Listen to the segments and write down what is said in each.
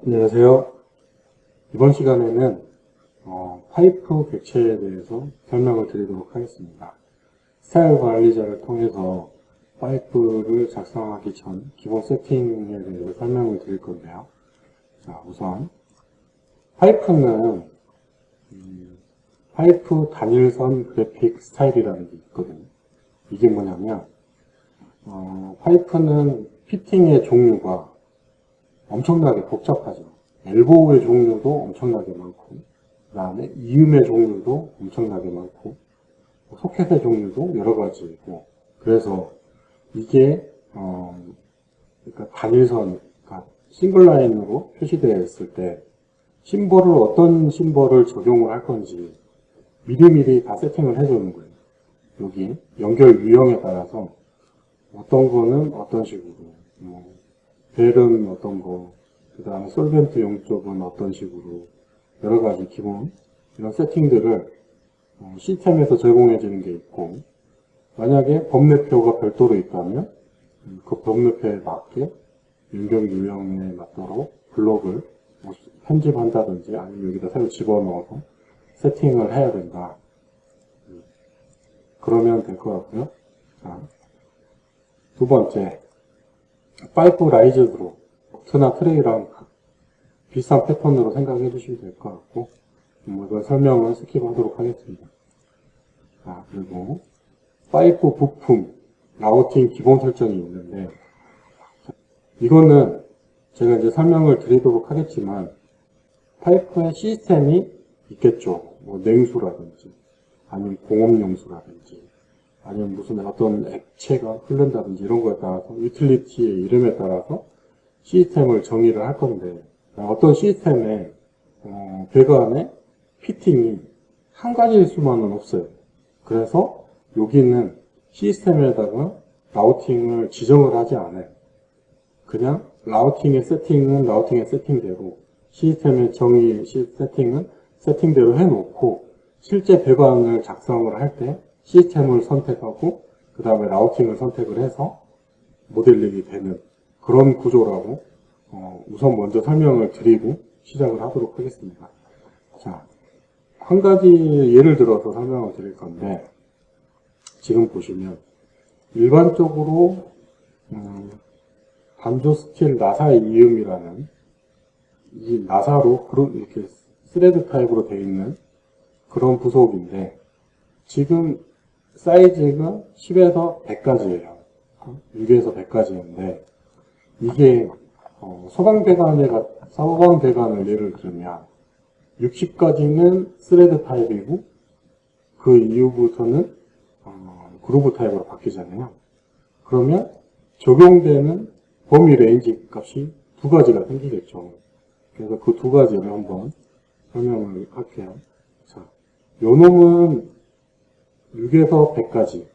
안녕하세요. 이번 시간에는 파이프 객체에 대해서 설명을 드리도록 하겠습니다. 스타일 관리자를 통해서 파이프를 작성하기 전 기본 세팅에 대해서 설명을 드릴 건데요. 자, 우선 파이프는 파이프 단일선 그래픽 스타일이라는 게 있거든요. 이게 뭐냐면 파이프는 피팅의 종류가 엄청나게 복잡하죠. 엘보우의 종류도 엄청나게 많고, 그 다음에 이음의 종류도 엄청나게 많고, 소켓의 종류도 여러 가지이고, 그래서 이게 그러니까 단일선, 그러니까 싱글라인으로 표시되어 있을 때 심볼을 어떤 심볼을 적용을 할 건지 미리미리 다 세팅을 해주는 거예요. 여기 연결 유형에 따라서 어떤 거는 어떤 식으로, 벨은 어떤 거, 그 다음에 솔벤트 용접은 어떤 식으로 여러 가지 기본 이런 세팅들을 시스템에서 제공해주는 게 있고, 만약에 범례표가 별도로 있다면 그 범례표에 맞게 연결 유형에 맞도록 블록을 편집한다든지 아니면 여기다 새로 집어넣어서 세팅을 해야 된다. 그러면 될 것 같고요. 자, 두 번째, 파이프 라이즈드로 버트나 트레이랑 비슷한 패턴으로 생각해 주시면 될 것 같고, 이건 설명을 스킵하도록 하겠습니다. 자, 그리고 파이프 부품 라우팅 기본 설정이 있는데, 이거는 제가 이제 설명을 드리도록 하겠지만, 파이프의 시스템이 있겠죠. 뭐 냉수라든지, 아니면 공업용수라든지, 아니면 무슨 어떤 액체가 흐른다든지 이런 거에 따라서 유틸리티의 이름에 따라서 시스템을 정의를 할 건데, 어떤 시스템의 배관의 피팅이 한 가지일 수만은 없어요. 그래서 여기는 시스템에다가 라우팅을 지정을 하지 않아요. 그냥 라우팅의 세팅은 라우팅의 세팅대로, 시스템의 정의 세팅은 세팅대로 해놓고 실제 배관을 작성을 할 때 시스템을 선택하고 그 다음에 라우팅을 선택을 해서 모델링이 되는 그런 구조라고 우선 먼저 설명을 드리고 시작을 하도록 하겠습니다. 자, 한 가지 예를 들어서 설명을 드릴 건데, 지금 보시면 일반적으로 반조 스틸 나사 이음이라는 이 나사로 이렇게 스레드 타입으로 되어 있는 그런 부속인데, 지금 사이즈가 10에서 100까지예요. 6에서 100까지인데, 이게 소방 배관을 예를 들면 60까지는 스레드 타입이고 그 이후부터는 그루브 타입으로 바뀌잖아요. 그러면 적용되는 범위 레인지 값이 두 가지가 생기겠죠. 그래서 그 두 가지를 한번 설명을 할게요. 자, 요 놈은 6에서 100까지,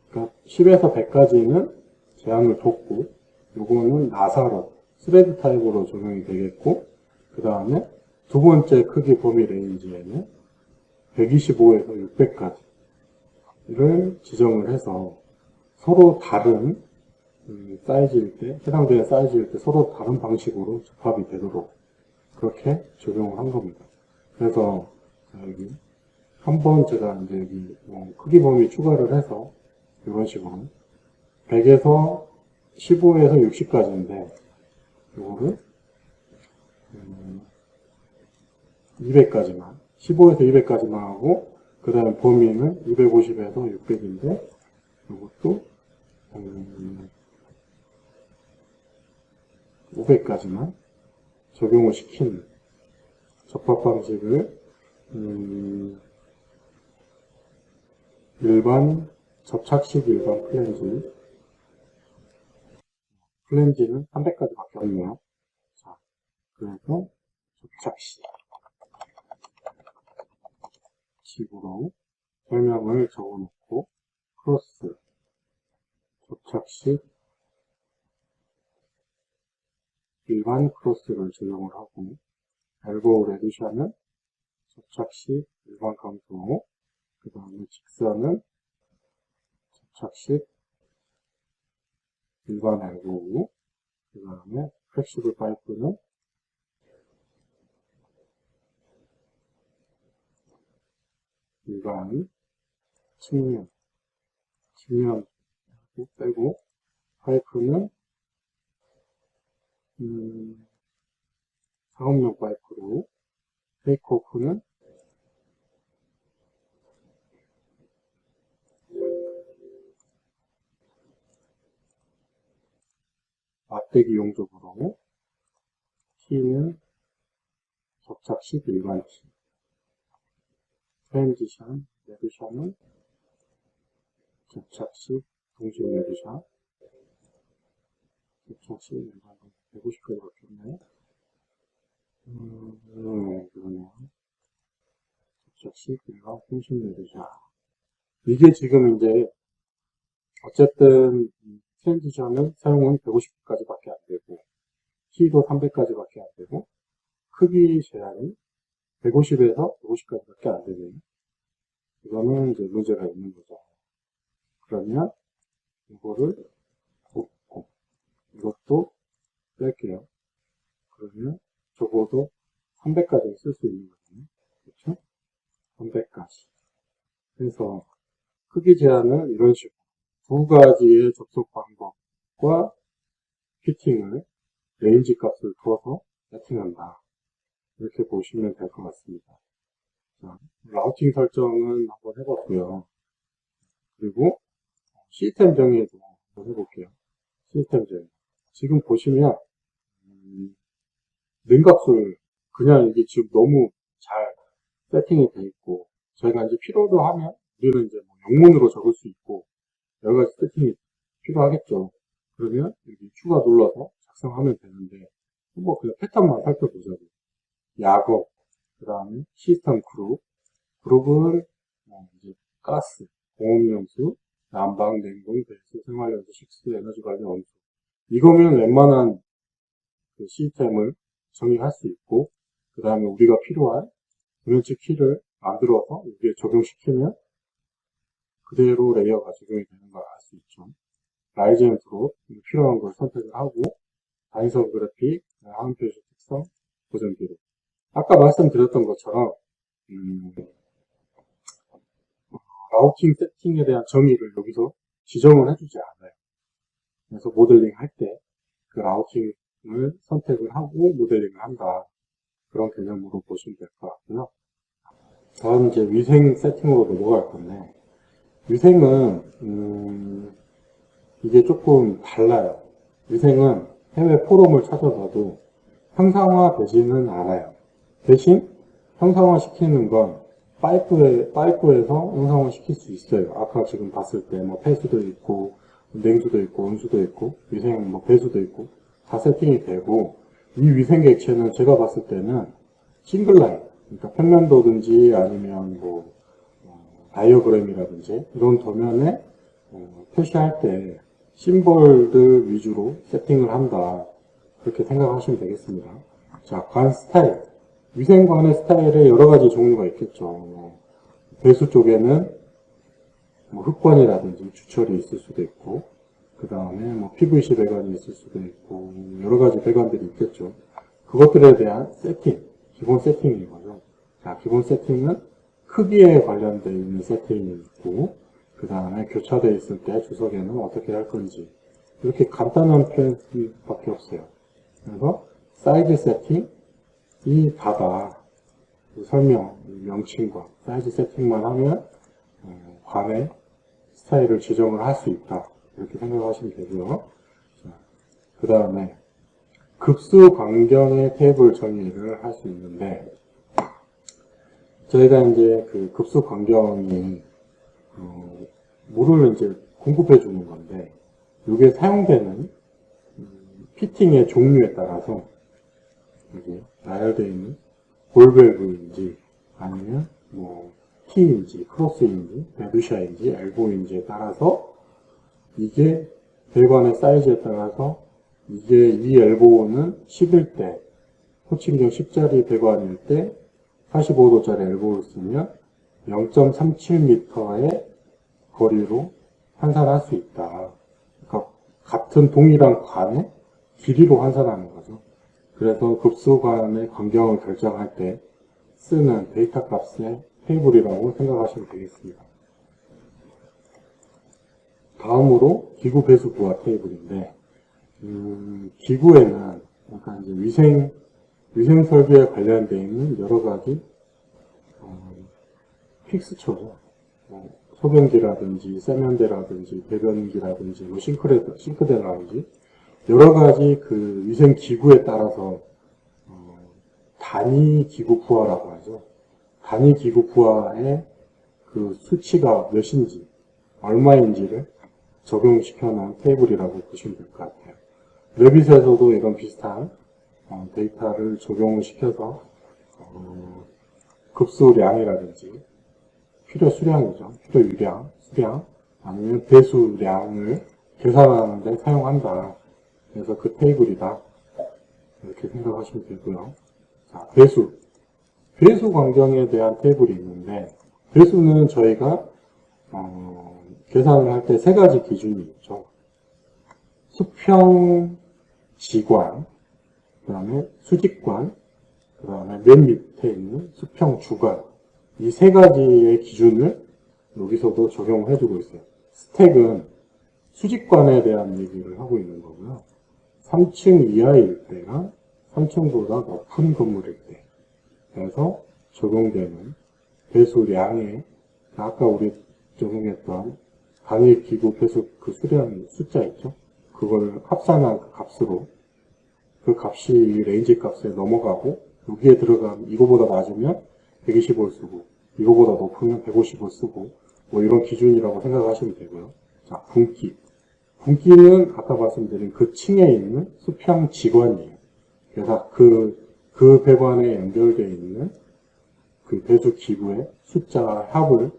그러니까 10에서 100까지는 제한을 뒀고, 요거는 나사로 스레드 타입으로 적용이 되겠고, 그 다음에 두 번째 크기 범위 레인지에는 125에서 600까지를 지정을 해서 서로 다른 사이즈일 때, 해당되는 사이즈일 때 서로 다른 방식으로 접합이 되도록 그렇게 적용을 한 겁니다. 그래서 여기 한번 제가 이제 여기 크기 범위 추가를 해서 이런 식으로 100에서 15에서 60까지인데 이거를 200까지만 15에서 200까지만 하고 그 다음 범위는 250에서 600인데 이것도 500까지만 적용을 시킨 접합 방식을 일반 접착식 일반 플랜지는 300까지 바뀌었네요. 자, 그래서 접착식으로 설명을 적어놓고 크로스 접착식 일반 크로스를 적용을 하고, 엘보우 레디션은 접착식 일반 감소, 그 다음에 직선은 접착식 일반 엘보우, 그 다음에 플렉시블 파이프는 일반 측면 빼고, 파이프는 작업용 파이프로, 테이크오프는 맞대기 용접으로, T는 접착식 일반 T, 트랜지션, 레드샷은 접착식 동식 레드샷, 접착식 일반 150까지 바뀌었네. 그러네요. 접착식 일반 동식 레드샷. 이게 지금 이제 어쨌든 트랜지션은 사용은 150까지 밖에 안 되고, T도 300까지 밖에 안 되고, 크기 제한이 150에서 150까지 밖에 안 되네요. 이거는 이제 문제가 있는 거죠. 그러면 이거를 곱고, 이것도 뺄게요. 그러면 적어도 300까지 쓸 수 있는 거잖아요. 그렇죠? 300까지. 그래서 크기 제한을 이런 식으로 두 가지의 접속 방법과 피팅을 레인지 값을 두어서 세팅한다. 이렇게 보시면 될 것 같습니다. 자, 라우팅 설정은 한번 해봤고요. 그리고 시스템 정의도 한번 해볼게요. 시스템 정의. 지금 보시면 능값을 그냥 이게 지금 너무 잘 세팅이 돼 있고, 저희가 이제 필요도 하면 우리는 이제 뭐 영문으로 적을 수 있고 여러 가지 세팅이 필요하겠죠. 그러면 여기 추가 눌러서 작성하면 되는데, 뭐 그냥 패턴만 살펴보자고. 야거, 그 다음에 시스템 그룹은 이제 가스, 공업용수, 난방, 냉동, 배수, 생활연수, 식수, 에너지 관리, 원수. 이거면 웬만한 그 시스템을 정의할 수 있고, 그 다음에 우리가 필요한 브랜치 키를 만들어서 여기에 적용시키면 그대로 레이어가 적용이 되는 걸 알 수 있죠. 라이젠 프로 필요한 걸 선택을 하고, 단위선 그래픽, 화면 표시 특성, 보정 기록. 아까 말씀드렸던 것처럼 라우팅 세팅에 대한 정의를 여기서 지정을 해주지 않아요. 그래서 모델링 할 때 그 라우팅을 선택을 하고 모델링을 한다. 그런 개념으로 보시면 될 것 같고요. 다음 이제 위생 세팅으로 넘어갈 건데, 위생은 이게 조금 달라요. 위생은 해외 포럼을 찾아봐도 형상화 되지는 않아요. 대신 형상화 시키는 건 파이프에서 형상화 시킬 수 있어요. 아까 지금 봤을 때 뭐 폐수도 있고 냉수도 있고 온수도 있고 위생 뭐 배수도 있고 다 세팅이 되고, 이 위생 객체는 제가 봤을 때는 싱글라인, 그러니까 평면도든지 아니면 뭐 다이어그램이라든지 이런 도면에 표시할 때 심볼들 위주로 세팅을 한다. 그렇게 생각하시면 되겠습니다. 자, 관 스타일. 위생관의 스타일에 여러 가지 종류가 있겠죠. 배수 쪽에는 뭐 흑관이라든지 주철이 있을 수도 있고, 그 다음에 뭐 PVC 배관이 있을 수도 있고, 여러 가지 배관들이 있겠죠. 그것들에 대한 세팅, 기본 세팅인 거죠. 자, 기본 세팅은 크기에 관련되어 있는 세팅이 있고, 그 다음에 교차되어 있을 때 주석에는 어떻게 할 건지, 이렇게 간단한 표현밖에 없어요. 그래서 사이즈 세팅, 이 다다. 설명, 명칭과 사이즈 세팅만 하면 관의 스타일을 지정을 할 수 있다. 이렇게 생각하시면 되고요. 그 다음에 급수 강경의 테이블 정의를 할 수 있는데, 저희가 이제 그 급수 강경이 물을 이제 공급해 주는 건데, 이게 사용되는 피팅의 종류에 따라서 여기 나열되어 있는 볼밸브인지 아니면 뭐 T인지 크로스인지 베두샤인지 엘보인지에 따라서, 이게 배관의 사이즈에 따라서 이게 이 엘보는 11대 호칭경 10짜리 배관일 때 45도짜리 엘보를 쓰면 0.37m의 거리로 환산할 수 있다. 그러니까 같은 동일한 관의 길이로 환산하는 거죠. 그래서 급수관의 광경을 결정할 때 쓰는 데이터 값의 테이블이라고 생각하시면 되겠습니다. 다음으로 기구 배수 부하 테이블인데, 기구에는 약간 이제 위생 설계에 관련되어 있는 여러 가지 픽스처죠. 소변기라든지 세면대라든지 배변기라든지 뭐 싱크대라든지 여러 가지 그 위생 기구에 따라서 단위 기구 부하라고 하죠. 단위 기구 부하의 그 수치가 몇인지 얼마인지를 적용시켜 놓은 테이블이라고 보시면 될 것 같아요. 레빗에서도 이런 비슷한 데이터를 적용시켜서 급수량이라든지 필요 수량이죠. 필요 유량, 수량, 아니면 배수량을 계산하는 데 사용한다. 그래서 그 테이블이다. 이렇게 생각하시면 되고요. 자, 배수. 배수 광경에 대한 테이블이 있는데, 배수는 저희가, 계산을 할 때 세 가지 기준이 있죠. 수평 지관, 그 다음에 수직관, 그 다음에 맨 밑에 있는 수평 주관. 이 세 가지의 기준을 여기서도 적용해주고 있어요. 스택은 수직관에 대한 얘기를 하고 있는 거고요. 3층 이하일 때랑 3층보다 높은 건물일 때. 그래서 적용되는 배수량에, 아까 우리 적용했던 단위 기구 배수 그 수량 숫자 있죠? 그걸 합산한 그 값으로 그 값이 레인지 값에 넘어가고 여기에 들어가면 이거보다 낮으면 120을 쓰고 이거보다 높으면 150을 쓰고 뭐 이런 기준이라고 생각하시면 되고요. 자, 분기. 분기는 아까 말씀드린 그 층에 있는 수평 지관이에요. 그래서 그 배관에 연결되어 있는 그 배수 기구의 숫자 합을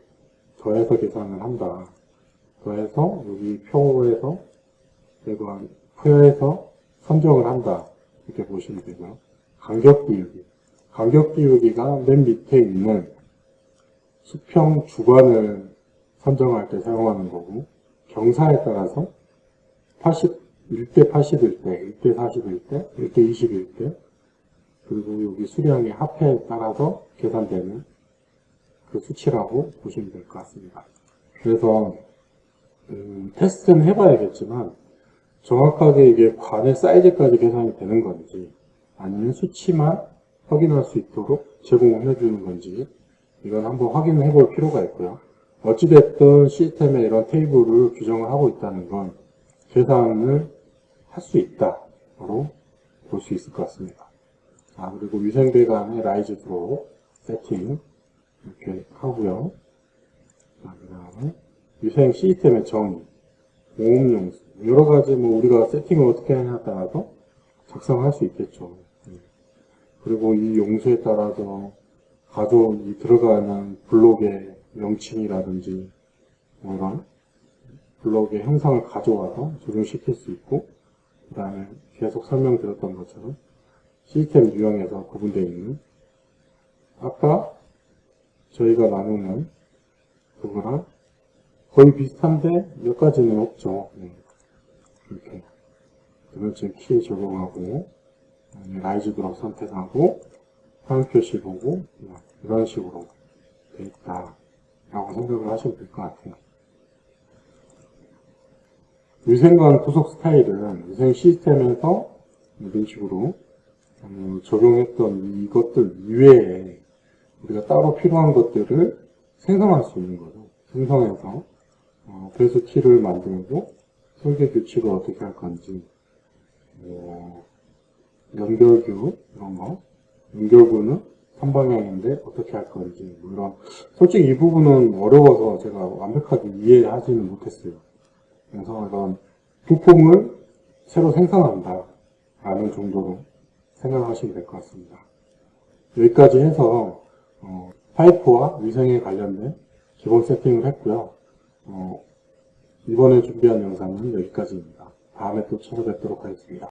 더해서 계산을 한다. 더해서 여기 표에서 배관 표에서 선정을 한다. 이렇게 보시면 되고요. 간격 띄우기. 간격 띄우기가 맨 밑에 있는 수평 주관을 선정할 때 사용하는 거고, 경사에 따라서 1대 80일 때, 1대 40일 때, 1대 20일 때, 그리고 여기 수량의 합해에 따라서 계산되는 그 수치라고 보시면 될 것 같습니다. 그래서 테스트는 해봐야겠지만 정확하게 이게 관의 사이즈까지 계산이 되는 건지 아니면 수치만 확인할 수 있도록 제공을 해주는 건지 이건 한번 확인을 해볼 필요가 있고요. 어찌됐든 시스템에 이런 테이블을 규정을 하고 있다는 건 계산을 할 수 있다로 볼 수 있을 것 같습니다. 자, 그리고 위생배관의 라이즈 드로 세팅 이렇게 하고요. 자, 그 다음에 위생 시스템의 정의, 오음용수 여러 가지 뭐 우리가 세팅을 어떻게 하냐에 따라서 작성할 수 있겠죠. 그리고 이 용수에 따라서 이 들어가는 블록의 명칭이라든지 뭐 이런 블록의 형상을 가져와서 적용시킬 수 있고, 그 다음에 계속 설명드렸던 것처럼 시스템 유형에서 구분되어 있는 아까 저희가 나누는 그거랑 거의 비슷한데 몇 가지는 없죠. 이렇게 그렇지 키 적용하고 라이즈 드롭 선택하고 화면 표시 보고 이런 식으로 돼 있다 라고 생각을 하시면 될 것 같아요. 위생관 구속 스타일은 위생 시스템에서 이런 식으로 적용했던 이것들 이외에 우리가 따로 필요한 것들을 생성할 수 있는 거죠. 생성해서 배수 키를 만들고 설계 규칙을 어떻게 할 건지 연결규 이런 거 연결구는 3방향인데 어떻게 할 건지 뭐 이런 솔직히 이 부분은 어려워서 제가 완벽하게 이해하지는 못했어요. 그래서 이런 부품을 새로 생산한다 라는 정도로 생각하시면 될 것 같습니다. 여기까지 해서 파이프와 위생에 관련된 기본 세팅을 했고요. 이번에 준비한 영상은 여기까지입니다. 다음에 또 찾아뵙도록 하겠습니다.